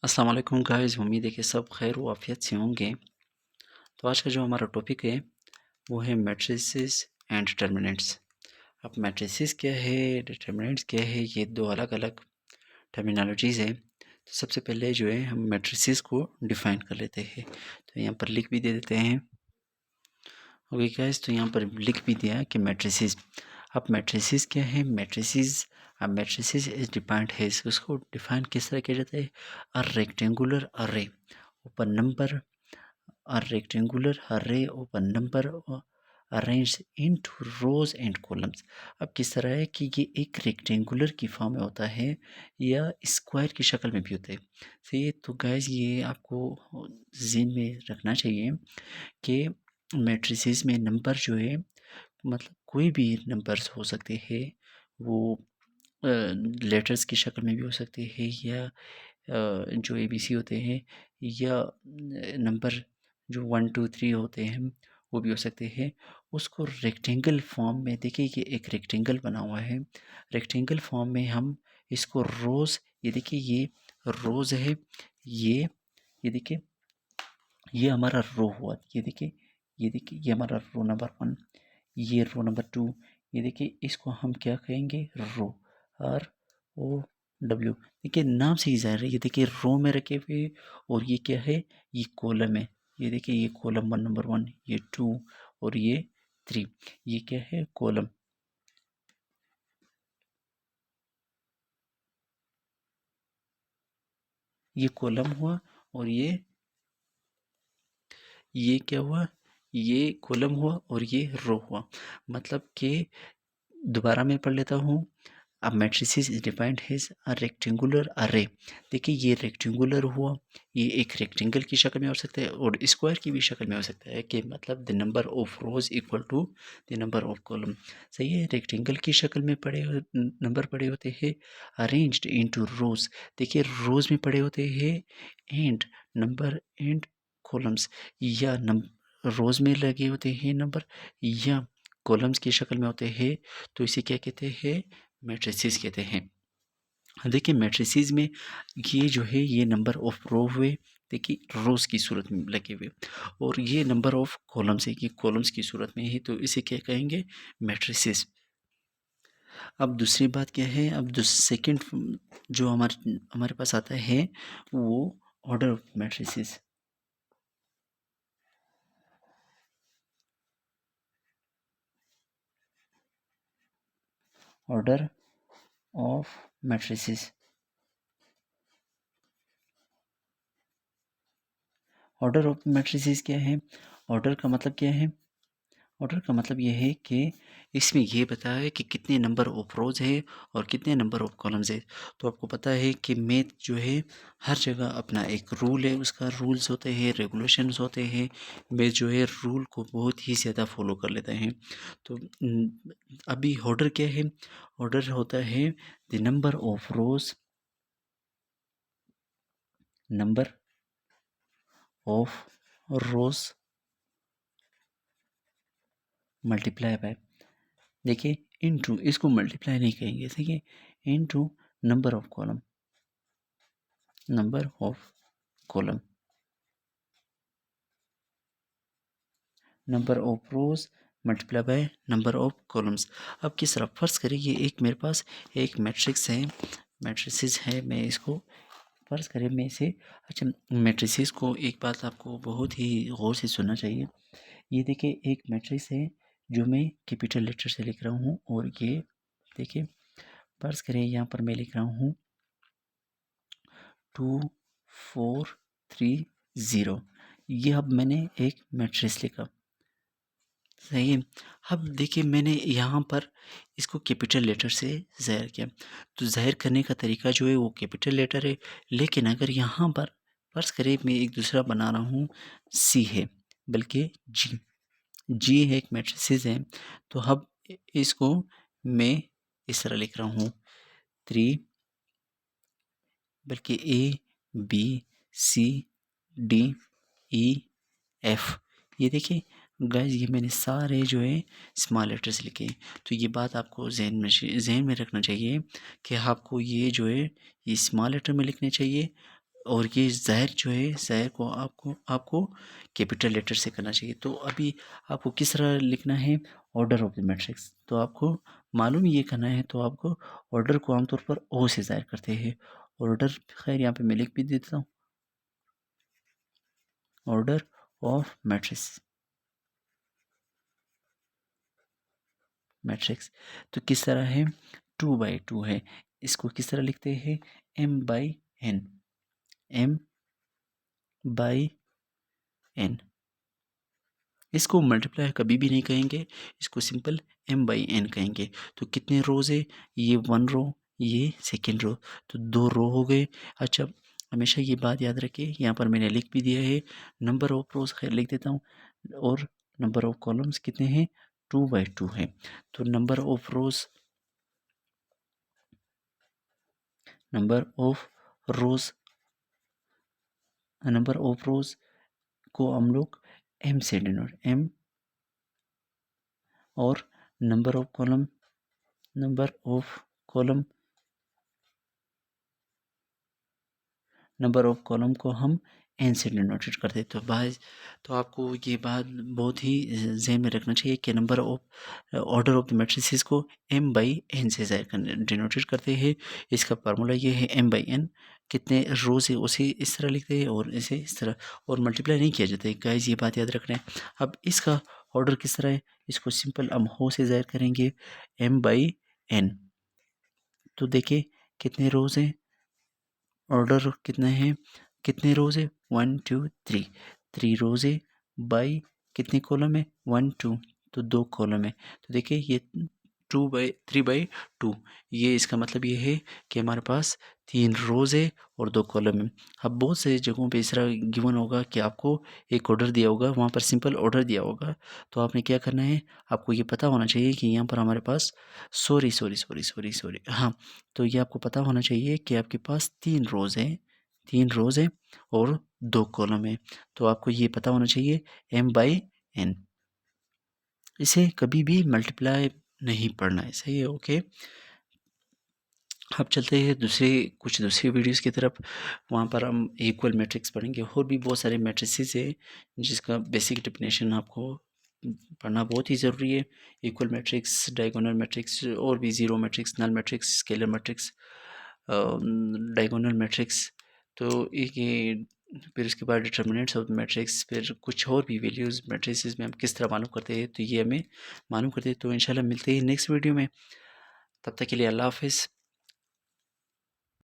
अस्सलाम वालेकुम गाइस, उम्मीद है कि सब खैर व आफियत से होंगे। तो आज का जो हमारा टॉपिक है वो है मैट्रिसेस एंड डिटर्मिनेंट्स। अब मैट्रिसेस क्या है, डिटर्मिनेंट्स क्या है, ये दो अलग अलग टर्मिनोलॉजीज़ है। तो सबसे पहले जो है हम मैट्रिसेस को डिफ़ाइन कर लेते हैं। तो यहाँ पर लिख भी दे देते हैं। ओके गाइस, तो यहाँ पर लिख भी दिया कि मैट्रिसेस। अब मैट्रिसेस क्या है, मैट्रिसेस अब मैट्रिसेस इज डिफाइंड है, उसको डिफाइन किस तरह किया जाता है। अ रेक्टेंगुलर अरे open number, a rectangular array of a number arranged into rows and columns। अब किस तरह है कि ये एक रेक्टेंगुलर की फॉर्म में होता है या स्क्वायर की शक्ल में भी होता है। सही है, तो गाइस ये आपको ज़हन में रखना चाहिए कि मैट्रिसेस में नंबर जो है मतलब कोई भी नंबर्स हो सकते हैं। वो लेटर्स की शक्ल में भी हो सकते हैं या जो एबीसी होते हैं, या नंबर जो 1 2 3 होते हैं वो भी हो सकते हैं। उसको रेक्टेंगल फॉर्म में देखिए, ये एक रेक्टेंगल बना हुआ है। रेक्टेंगल फॉर्म में हम इसको रोज़, ये देखिए ये रोज़ है, ये देखिए ये हमारा रो हुआ। ये देखिए ये हमारा रो नंबर 1, ये रो नंबर 2। ये देखिए इसको हम क्या कहेंगे, रो, आर ओ डब्ल्यू। देखिए नाम से ही ज़ाहिर है, ये देखिए रो में रखे हुए, और ये क्या है, ये कॉलम है। ये देखिए ये कॉलम 1 नंबर 1, ये 2 और ये 3। ये क्या है, कॉलम। ये कॉलम हुआ और ये क्या हुआ, ये कॉलम हुआ और ये रो हुआ। मतलब कि दोबारा मैं पढ़ लेता हूँ। अब matrices is defined as a rectangular array. देखिए ये रेक्टेंगुलर हुआ, ये एक रेक्टेंगल की शक्ल में हो सकता है और स्क्वायर की भी शक्ल में हो सकता है, कि मतलब the number of rows equal to the number of column. सही है, रेक्टेंगल की शक्ल में नंबर पड़े होते हैं, अरेंज्ड इनटू रोज। देखिए रोज में पड़े होते हैं, एंड नंबर एंड कॉलम्स, या रोज में लगे होते हैं नंबर, या कॉलम्स की शक्ल में होते हैं। तो इसे क्या कहते हैं, मैट्रिसेस कहते हैं। देखिए मैट्रिसेस में ये जो है, ये नंबर ऑफ रो हुए, देखिए रोज की सूरत में लगे हुए, और ये नंबर ऑफ कॉलम्स है, ये कॉलम्स की सूरत में है। तो इसे क्या कहेंगे, मैट्रिसेस। अब दूसरी बात क्या है, अब जो सेकंड जो हमारे हमारे पास आता है वो order of matrices. Order of matrices. Order of matrices क्या है, ऑर्डर का मतलब क्या है, ऑर्डर का मतलब ये है कि इसमें ये बताया है कि कितने नंबर ऑफ रोज़ है और कितने नंबर ऑफ कॉलम्स है। तो आपको पता है कि मैथ जो है हर जगह अपना एक रूल है, उसका रूल्स होते हैं, रेगुलेशंस होते हैं। मैथ जो है रूल को बहुत ही ज़्यादा फॉलो कर लेते हैं। तो अभी ऑर्डर क्या है, ऑर्डर होता है the number of rows, number of rows multiply by, देखिए इनटू, इसको मल्टीप्लाई नहीं कहेंगे, ठीक है, into number of column, number of column, number of rows multiply by number of columns. अब किस तरह, फर्ज करें ये एक मेरे पास एक मैट्रिक्स है, मैट्रिसेस है, मैं इसको फर्ज करें मैं इसे, अच्छा मैट्रिसेस को एक बात आपको बहुत ही गौर से सुनना चाहिए। ये देखिए एक मैट्रिक्स है जो मैं कैपिटल लेटर से लिख रहा हूँ, और ये देखिए फर्ज करें यहाँ पर मैं लिख रहा हूँ 2 4 3 0। ये अब मैंने एक मैट्रिक्स लिखा, सही है। अब देखिए मैंने यहाँ पर इसको कैपिटल लेटर से ज़ाहिर किया, तो ज़ाहिर करने का तरीका जो है वो कैपिटल लेटर है। लेकिन अगर यहाँ पर फ़र्ज़ करें मैं एक दूसरा बना रहा हूँ, सी है, बल्कि जी, जी है, एक मैट्रिसेस है। तो अब इसको मैं इस तरह लिख रहा हूँ 3, बल्कि A B C D E F. ये देखिए गाइस, ये मैंने सारे जो है स्मॉल लेटर्स लिखे। तो ये बात आपको जहन में रखना चाहिए कि आपको ये जो है ये स्मॉल लेटर में लिखने चाहिए, और ये ज़ाहिर जो है, ज़ाहिर को आपको कैपिटल लेटर से करना चाहिए। तो अभी आपको किस तरह लिखना है, ऑर्डर ऑफ द मैट्रिक्स। तो आपको मालूम ये करना है, तो आपको ऑर्डर को आमतौर पर ओ से ज़ाहिर करते हैं। ऑर्डर, खैर यहाँ पे मैं लिख भी देता हूँ, ऑर्डर ऑफ मैट्रिक्स। तो किस तरह है, 2 by 2 है। इसको किस तरह लिखते हैं, m/n, m/n। इसको मल्टीप्लाई कभी भी नहीं कहेंगे, इसको सिंपल m/n कहेंगे। तो कितने रोज़ है, ये 1 रो, ये सेकेंड रो, तो 2 रो हो गए। अच्छा, हमेशा ये बात याद रखिए, यहाँ पर मैंने लिख भी दिया है, नंबर ऑफ रोज़ खैर लिख देता हूँ, और नंबर ऑफ कॉलम्स कितने हैं, 2 by 2 है। तो number of rows number of rows को हम लोग m से डिनोट, m, और नंबर ऑफ कॉलम को हम n से डिनोटेट करते। तो भाई, तो आपको ये बात बहुत ही ज़हन में रखना चाहिए कि number of order of the matrices को m/n से डिनोटेट करते हैं। इसका फार्मूला ये है, m/n, कितने रोज़ है उसे इस तरह लिखते हैं और इसे इस तरह, और मल्टीप्लाई नहीं किया जाता है गाइस, ये बात याद रखना है। अब इसका ऑर्डर किस तरह है, इसको सिंपल हम हो से ज़ाहिर करेंगे, m/n। तो देखिए कितने रोज़ हैं, ऑर्डर कितना है, कितने रोज़ है, 1 2 3, 3 रोज़ है, बाई कितने कॉलम है, 1 2, तो 2 कॉलम है। तो देखिए ये 3/2, ये इसका मतलब ये है कि हमारे पास 3 रोज़ है और 2 कॉलम है। अब बहुत से जगहों पे इस तरह गिवन होगा कि आपको एक ऑर्डर दिया होगा, वहाँ पर सिंपल ऑर्डर दिया होगा, तो आपने क्या करना है, आपको ये पता होना चाहिए कि यहाँ पर हमारे पास, सॉरी, हाँ, तो ये आपको पता होना चाहिए कि आपके पास 3 रोज़ हैं और 2 कॉलम है। तो आपको ये पता होना चाहिए m/n। इसे कभी भी मल्टीप्लाई नहीं पढ़ना है, सही है, ओके। अब चलते हैं कुछ दूसरी वीडियोस की तरफ, वहाँ पर हम इक्वल मैट्रिक्स पढ़ेंगे, और भी बहुत सारे मैट्रिसेस है जिसका बेसिक डेफिनेशन आपको पढ़ना बहुत ही ज़रूरी है। इक्वल मैट्रिक्स, डायगोनल मैट्रिक्स, और भी zero matrix, null matrix, scalar matrix, diagonal matrix. तो ये फिर उसके बाद डिटर्मिनेंट्स ऑफ मैट्रिक्स, फिर कुछ और भी वैल्यूज़ मैट्रिसेस में हम किस तरह मालूम करते हैं, तो ये हमें मालूम करते हैं। तो इंशाल्लाह मिलते हैं नेक्स्ट वीडियो में, तब तक के लिए अल्लाह हाफ़िज़।